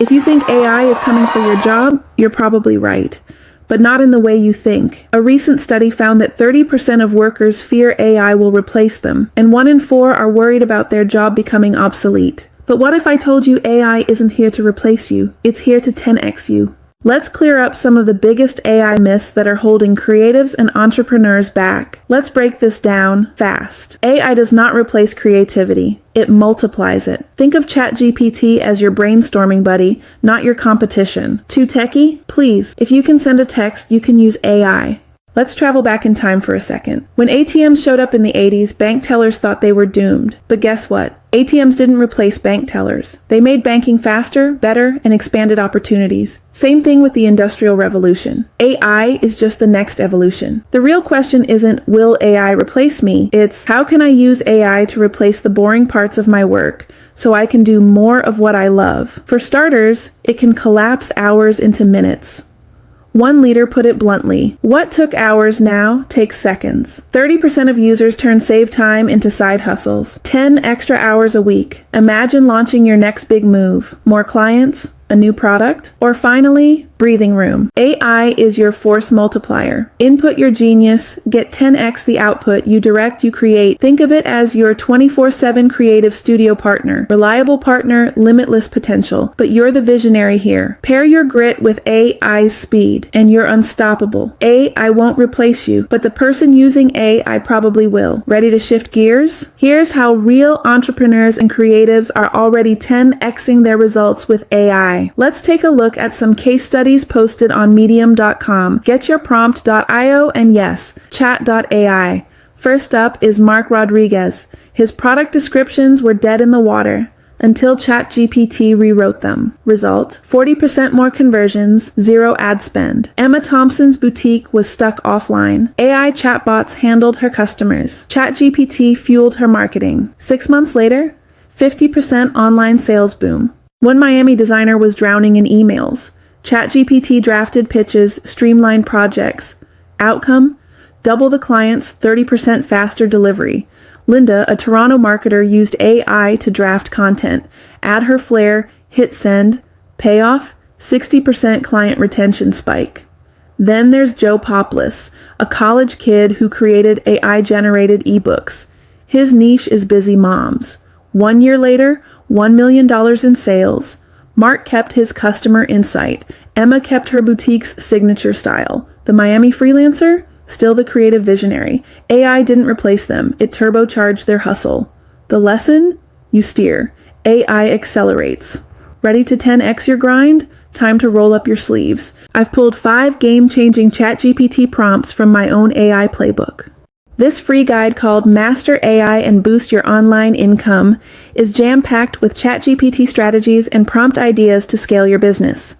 If you think AI is coming for your job, you're probably right, but not in the way you think. A recent study found that 30% of workers fear AI will replace them, and 1 in 4 are worried about their job becoming obsolete. But what if I told you AI isn't here to replace you? It's here to 10x you. Let's clear up some of the biggest AI myths that are holding creatives and entrepreneurs back. Let's break this down fast. AI does not replace creativity. It multiplies it. Think of ChatGPT as your brainstorming buddy, not your competition. Too techie? Please, if you can send a text, you can use AI. Let's travel back in time for a second. When ATMs showed up in the 80s, bank tellers thought they were doomed. But guess what? ATMs didn't replace bank tellers. They made banking faster, better, and expanded opportunities. Same thing with the Industrial Revolution. AI is just the next evolution. The real question isn't, will AI replace me? It's, how can I use AI to replace the boring parts of my work so I can do more of what I love? For starters, it can collapse hours into minutes. One leader put it bluntly, what took hours now takes seconds. 30% of users turn saved time into side hustles. 10 extra hours a week. Imagine launching your next big move. More clients? A new product? Or finally, breathing room. AI is your force multiplier. Input your genius, get 10x the output, you direct, you create. Think of it as your 24/7 creative studio partner. Reliable partner, limitless potential. But you're the visionary here. Pair your grit with AI's speed, and you're unstoppable. AI won't replace you, but the person using AI probably will. Ready to shift gears? Here's how real entrepreneurs and creatives are already 10xing their results with AI. Let's take a look at some case studies posted on medium.com, getyourprompt.io, and yes, chat.ai. First up is Mark Rodriguez. His product descriptions were dead in the water until ChatGPT rewrote them. Result, 40% more conversions, 0 ad spend. Emma Thompson's boutique was stuck offline. AI chatbots handled her customers. ChatGPT fueled her marketing. 6 months later, 50% online sales boom. One Miami designer was drowning in emails. ChatGPT drafted pitches, streamlined projects. Outcome? Double the clients, 30% faster delivery. Linda, a Toronto marketer, used AI to draft content. Add her flair, hit send. Payoff? 60% client retention spike. Then there's Joe Poplis, a college kid who created AI-generated ebooks. His niche is busy moms. 1 year later, $1 million in sales. Mark kept his customer insight. Emma kept her boutique's signature style. The Miami freelancer? Still the creative visionary. AI didn't replace them. It turbocharged their hustle. The lesson? You steer. AI accelerates. Ready to 10x your grind? Time to roll up your sleeves. I've pulled 5 game-changing ChatGPT prompts from my own AI playbook. This free guide called Master AI and Boost Your Online Income is jam-packed with ChatGPT strategies and prompt ideas to scale your business.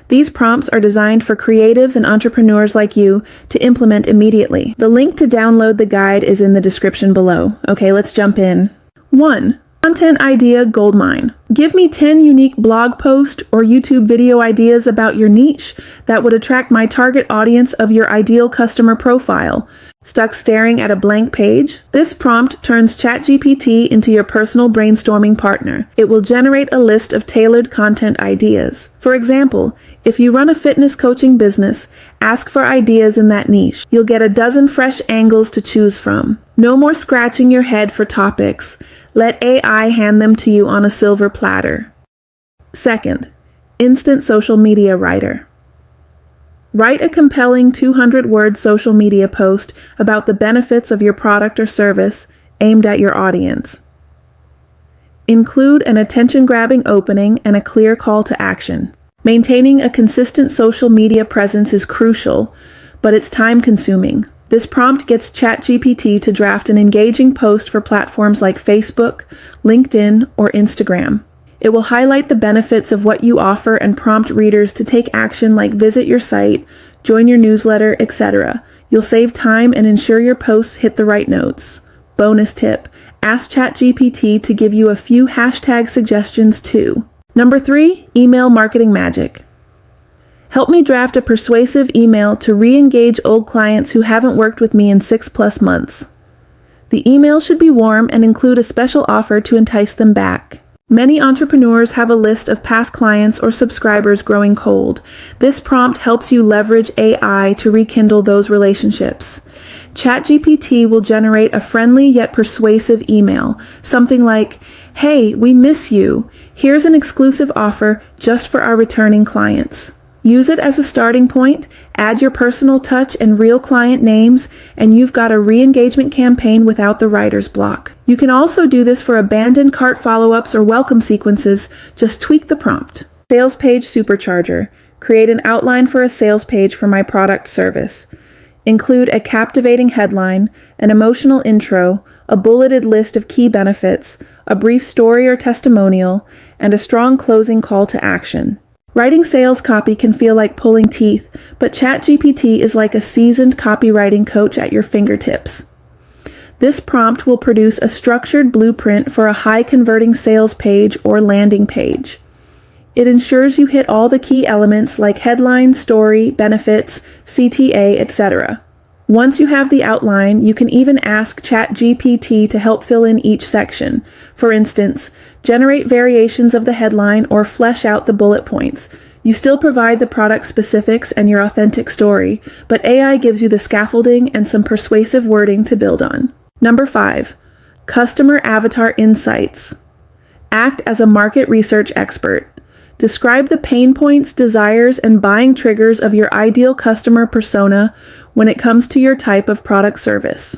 These prompts are designed for creatives and entrepreneurs like you to implement immediately. The link to download the guide is in the description below. Okay, let's jump in. 1. Content idea goldmine. Give me 10 unique blog post or YouTube video ideas about your niche that would attract my target audience of your ideal customer profile. Stuck staring at a blank page? This prompt turns ChatGPT into your personal brainstorming partner. It will generate a list of tailored content ideas. For example, if you run a fitness coaching business, ask for ideas in that niche. You'll get a dozen fresh angles to choose from. No more scratching your head for topics. Let AI hand them to you on a silver platter. 2nd, instant social media writer. Write a compelling 200-word social media post about the benefits of your product or service aimed at your audience. Include an attention-grabbing opening and a clear call to action. Maintaining a consistent social media presence is crucial, but it's time-consuming. This prompt gets ChatGPT to draft an engaging post for platforms like Facebook, LinkedIn, or Instagram. It will highlight the benefits of what you offer and prompt readers to take action like visit your site, join your newsletter, etc. You'll save time and ensure your posts hit the right notes. Bonus tip, ask ChatGPT to give you a few hashtag suggestions too. Number 3, email marketing magic. Help me draft a persuasive email to re-engage old clients who haven't worked with me in 6+ months. The email should be warm and include a special offer to entice them back. Many entrepreneurs have a list of past clients or subscribers growing cold. This prompt helps you leverage AI to rekindle those relationships. ChatGPT will generate a friendly yet persuasive email, something like, "Hey, we miss you. Here's an exclusive offer just for our returning clients." Use it as a starting point, add your personal touch and real client names, and you've got a re-engagement campaign without the writer's block. You can also do this for abandoned cart follow-ups or welcome sequences. Just tweak the prompt. Sales page supercharger. Create an outline for a sales page for my product service. Include a captivating headline, an emotional intro, a bulleted list of key benefits, a brief story or testimonial, and a strong closing call to action. Writing sales copy can feel like pulling teeth, but ChatGPT is like a seasoned copywriting coach at your fingertips. This prompt will produce a structured blueprint for a high-converting sales page or landing page. It ensures you hit all the key elements like headline, story, benefits, CTA, etc. Once you have the outline, you can even ask ChatGPT to help fill in each section. For instance, generate variations of the headline or flesh out the bullet points. You still provide the product specifics and your authentic story, but AI gives you the scaffolding and some persuasive wording to build on. Number 5, customer avatar insights. Act as a market research expert. Describe the pain points, desires, and buying triggers of your ideal customer persona when it comes to your type of product service.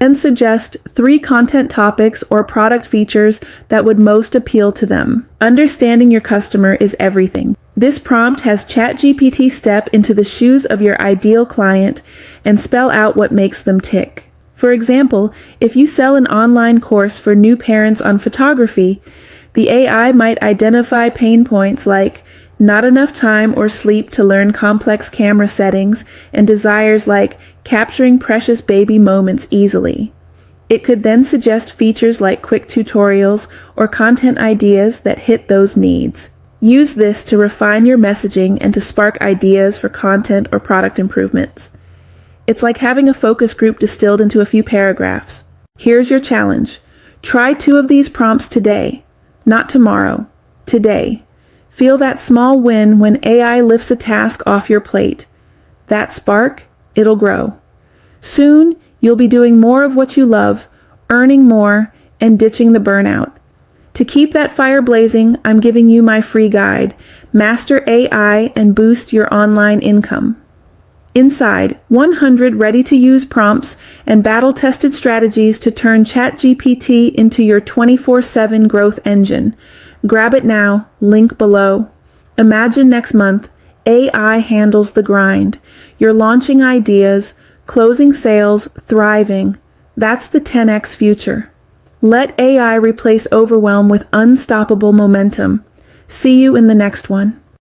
Then suggest 3 content topics or product features that would most appeal to them. Understanding your customer is everything. This prompt has ChatGPT step into the shoes of your ideal client and spell out what makes them tick. For example, if you sell an online course for new parents on photography, the AI might identify pain points like not enough time or sleep to learn complex camera settings and desires like capturing precious baby moments easily. It could then suggest features like quick tutorials or content ideas that hit those needs. Use this to refine your messaging and to spark ideas for content or product improvements. It's like having a focus group distilled into a few paragraphs. Here's your challenge. Try 2 of these prompts today. Not tomorrow, today. Feel that small win when AI lifts a task off your plate. That spark, it'll grow. Soon, you'll be doing more of what you love, earning more, and ditching the burnout. To keep that fire blazing, I'm giving you my free guide, Master AI and Boost Your Online Income. Inside, 100 ready-to-use prompts and battle-tested strategies to turn ChatGPT into your 24/7 growth engine. Grab it now, link below. Imagine next month, AI handles the grind. You're launching ideas, closing sales, thriving. That's the 10x future. Let AI replace overwhelm with unstoppable momentum. See you in the next one.